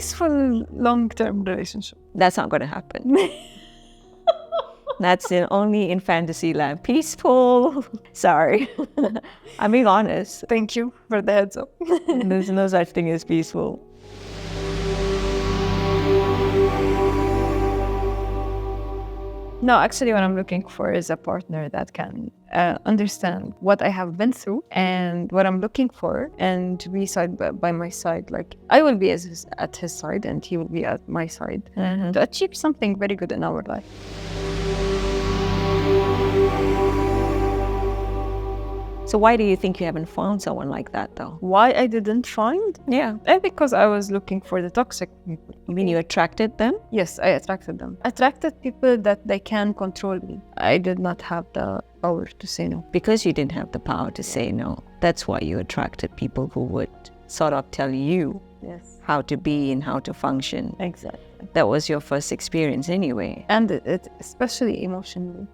peaceful long-term relationship. That's not going to happen. That's only in fantasy land. Peaceful. Sorry. I'm being honest. Thank you for the heads up. There's no such thing as peaceful. No, actually what I'm looking for is a partner that can understand what I have been through and what I'm looking for, and to be side by my side. Like, I will be at his side and he will be at my side to achieve something very good in our life. So why do you think you haven't found someone like that, though? Why I didn't find? Yeah. Because I was looking for the toxic people. You mean you attracted them? Yes, I attracted them. Attracted people that they can control me. I did not have the power to say no. Because you didn't have the power to say no. That's why you attracted people who would sort of tell you how to be and how to function. Exactly. That was your first experience anyway. And it especially emotionally.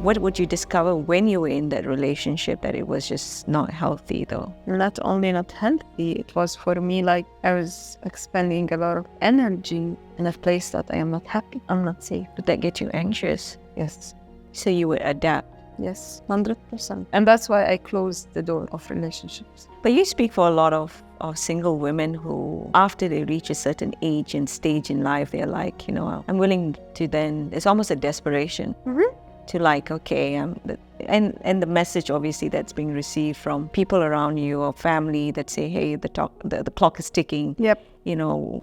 What would you discover when you were in that relationship that it was just not healthy, though? Not only not healthy, it was for me like I was expending a lot of energy in a place that I am not happy. I'm not safe. Did that get you anxious? Yes. So you would adapt? Yes, 100%. And that's why I closed the door of relationships. But you speak for a lot of single women who, after they reach a certain age and stage in life, they're like, I'm willing to then, it's almost a desperation. To like, okay, and the message obviously that's being received from people around you or family that say, hey, the clock is ticking. Yep.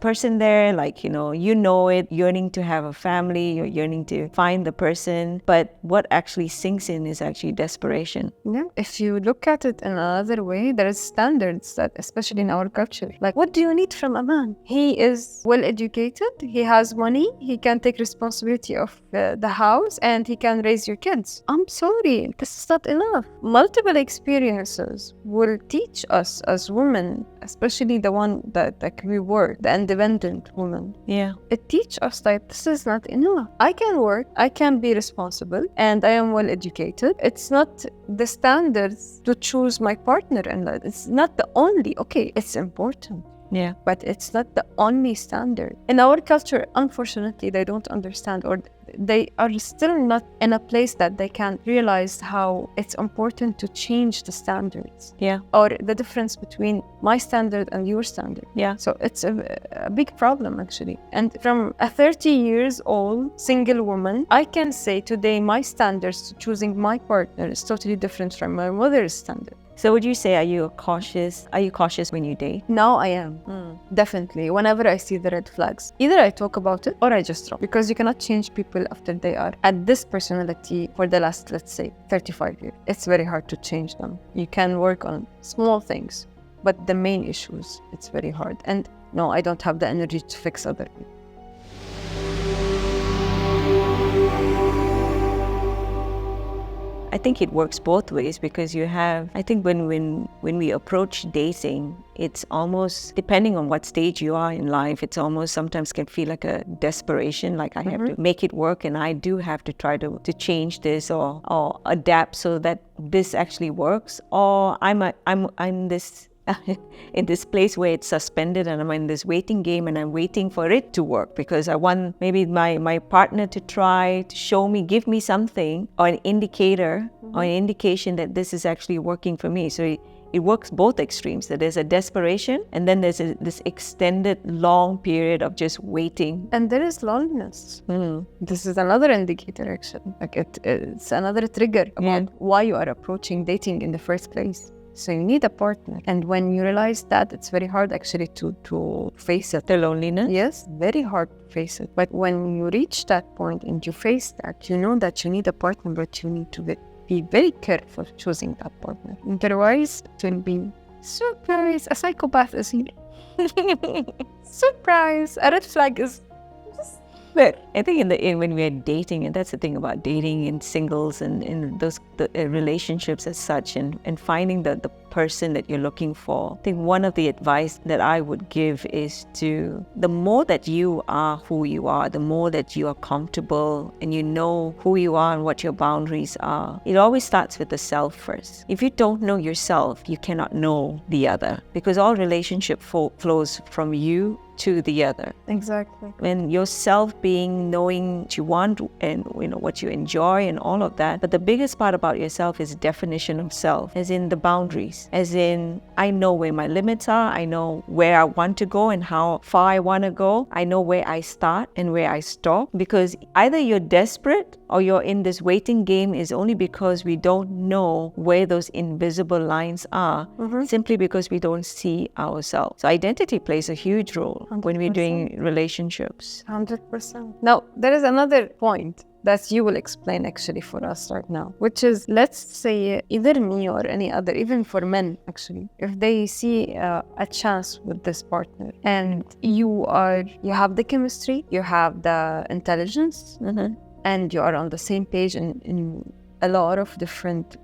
Person there, like, it, yearning to have a family, you're yearning to find the person. But what actually sinks in is actually desperation. Yeah. If you look at it in another way, there is standards that, especially in our culture, like, what do you need from a man? He is well educated, he has money, he can take responsibility of the house, and he can raise your kids. I'm sorry, this is not enough. Multiple experiences will teach us as women, especially the one that we were, the independent woman. Yeah. It teaches us that this is not enough. I can work, I can be responsible, and I am well educated. It's not the standards to choose my partner in life. It's not the only, okay, it's important. Yeah. But it's not the only standard. In our culture, unfortunately, they don't understand, or they are still not in a place that they can realize how it's important to change the standards. Yeah. Or the difference between my standard and your standard. Yeah. So it's a big problem, actually. And from a 30 years old single woman, I can say today my standards to choosing my partner is totally different from my mother's standard. So would you say, are you cautious when you date? Now I am. Definitely. Whenever I see the red flags, either I talk about it or I just drop. Because you cannot change people after they are at this personality for the last, let's say, 35 years. It's very hard to change them. You can work on small things, but the main issues, it's very hard. And no, I don't have the energy to fix other people. I think it works both ways, because I think when we approach dating, it's almost, depending on what stage you are in life, it's almost sometimes can feel like a desperation, like I have to make it work, and I do have to try to change this or adapt so that this actually works, or I'm this in this place where it's suspended and I'm in this waiting game and I'm waiting for it to work, because I want maybe my partner to try to show me, give me something or an indicator or an indication that this is actually working for me. So it works both extremes, that there's a desperation and then there's this extended long period of just waiting. And there is loneliness. This is another indicator, actually. Like it's another trigger about why you are approaching dating in the first place. So you need a partner. And when you realize that, it's very hard actually to face it. The loneliness? Yes, very hard to face it. But when you reach that point and you face that, you know that you need a partner, but you need to be very careful choosing that partner. Otherwise, it will be, surprise, a psychopath is here. Surprise, a red flag is just there. I think when we're dating, and that's the thing about dating in singles and in those relationships as such, and finding the person that you're looking for. I think one of the advice that I would give is the more that you are who you are, the more that you are comfortable and you know who you are and what your boundaries are. It always starts with the self first. If you don't know yourself, you cannot know the other, because all relationship flows from you to the other. Exactly. And yourself being knowing what you want and what you enjoy and all of that. But the biggest part about yourself is definition of self, as in the boundaries, as in I know where my limits are, I know where I want to go and how far I want to go. I know where I start and where I stop, because either you're desperate or you're in this waiting game is only because we don't know where those invisible lines are, simply because we don't see ourselves. So identity plays a huge role 100%. when we're doing relationships. 100%. Now, there is another point that you will explain actually for us right now, which is, let's say either me or any other, even for men actually, if they see a chance with this partner and you have the chemistry, you have the intelligence, and you are on the same page in a lot of different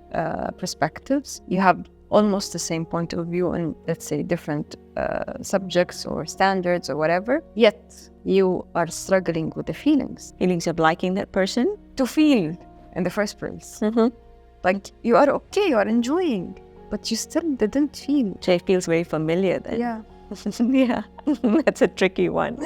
perspectives, you have almost the same point of view in, let's say, different subjects or standards or whatever, yet you are struggling with the feelings Feelings of liking that person. to feel in the first place. Like you are okay, you are enjoying, but you still didn't feel. So it feels very familiar then. Yeah. Yeah, that's a tricky one.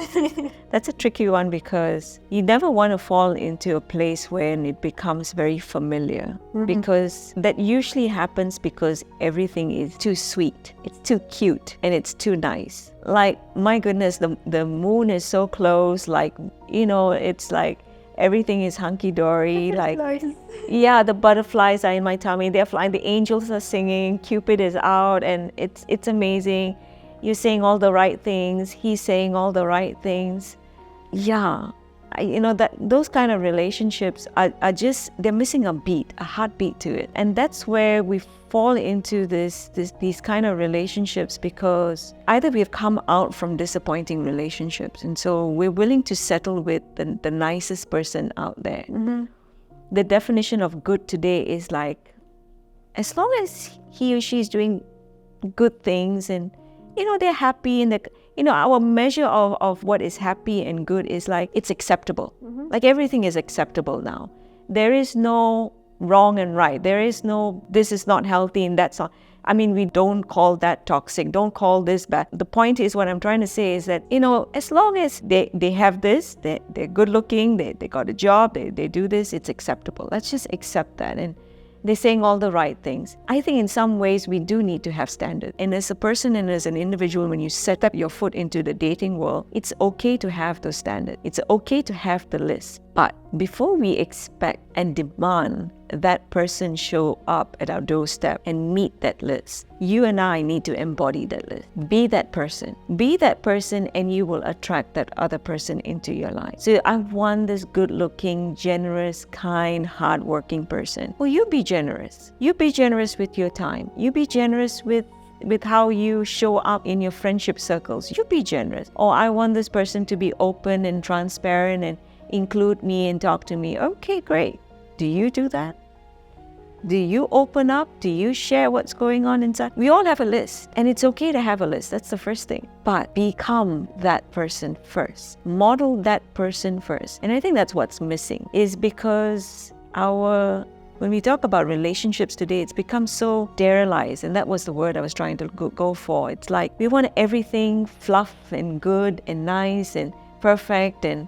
That's a tricky one because you never want to fall into a place when it becomes very familiar, because that usually happens because everything is too sweet, it's too cute, and it's too nice. Like, my goodness, the moon is so close, like, it's like everything is hunky-dory, like, yeah, the butterflies are in my tummy, they're flying, the angels are singing, Cupid is out, and it's amazing. You're saying all the right things, he's saying all the right things. Yeah, that those kind of relationships are just, they're missing a heartbeat to it. And that's where we fall into these kind of relationships, because either we've come out from disappointing relationships, and so we're willing to settle with the nicest person out there. The definition of good today is like, as long as he or she is doing good things and they're happy, and our measure of what is happy and good is like, it's acceptable. Like, everything is acceptable now. There is no wrong and right. There is no, this is not healthy and that's not. I mean, we don't call that toxic. Don't call this bad. The point is, what I'm trying to say is that, as long as they have this, they're good looking, they got a job, they do this, it's acceptable. Let's just accept that. And they're saying all the right things. I think in some ways we do need to have standards. And as a person and as an individual, when you set up your foot into the dating world, it's okay to have those standards. It's okay to have the list. But before we expect and demand that person show up at our doorstep and meet that list, you and I need to embody that list. Be that person. Be that person, and you will attract that other person into your life. So I want this good-looking, generous, kind, hardworking person. Well, you be generous. You be generous with your time. You be generous with how you show up in your friendship circles. You be generous. Or I want this person to be open and transparent and include me and talk to me. Okay, great. Do you do that? Do you open up? Do you share what's going on inside? We all have a list, and it's okay to have a list. That's the first thing. But become that person first. Model that person first. And I think that's what's missing, is because when we talk about relationships today, it's become so sterilized, and that was the word I was trying to go for. It's like we want everything fluff and good and nice and perfect, and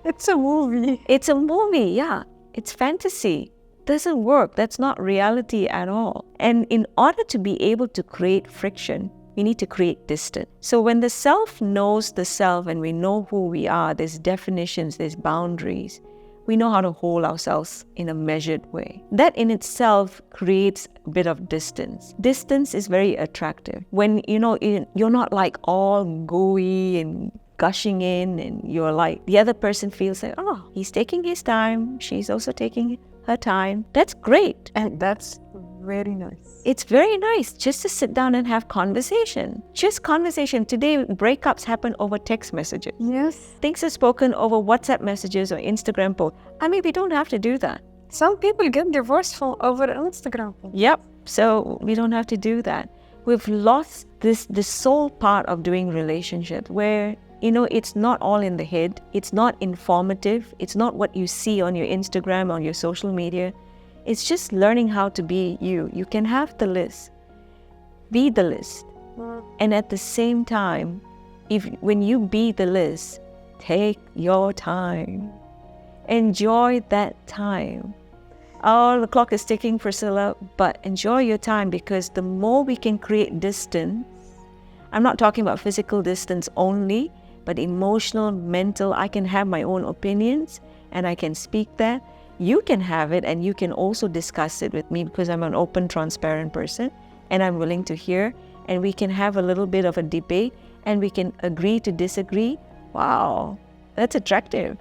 It's a movie. It's a movie, yeah. It's fantasy. Doesn't work. That's not reality at all. And in order to be able to create friction, we need to create distance. So when the self knows the self and we know who we are, there's definitions, there's boundaries, we know how to hold ourselves in a measured way. That in itself creates a bit of distance. Distance is very attractive. When you're not like all gooey and gushing in, and you're like, the other person feels like, oh, he's taking his time, she's also taking her time. That's great. And that's very nice. It's very nice just to sit down and have conversation. Just conversation. Today, breakups happen over text messages. Yes. Things are spoken over WhatsApp messages or Instagram posts. I mean, we don't have to do that. Some people get divorced from over Instagram. Yep. So we don't have to do that. We've lost the soul part of doing relationships where, you know, it's not all in the head. It's not informative. It's not what you see on your Instagram, on your social media. It's just learning how to be you. You can have the list. Be the list. And at the same time, when you be the list, take your time. Enjoy that time. Oh, the clock is ticking, Priscilla, but enjoy your time, because the more we can create distance, I'm not talking about physical distance only, but emotional, mental. I can have my own opinions and I can speak that. You can have it and you can also discuss it with me, because I'm an open, transparent person and I'm willing to hear, and we can have a little bit of a debate and we can agree to disagree. Wow, that's attractive.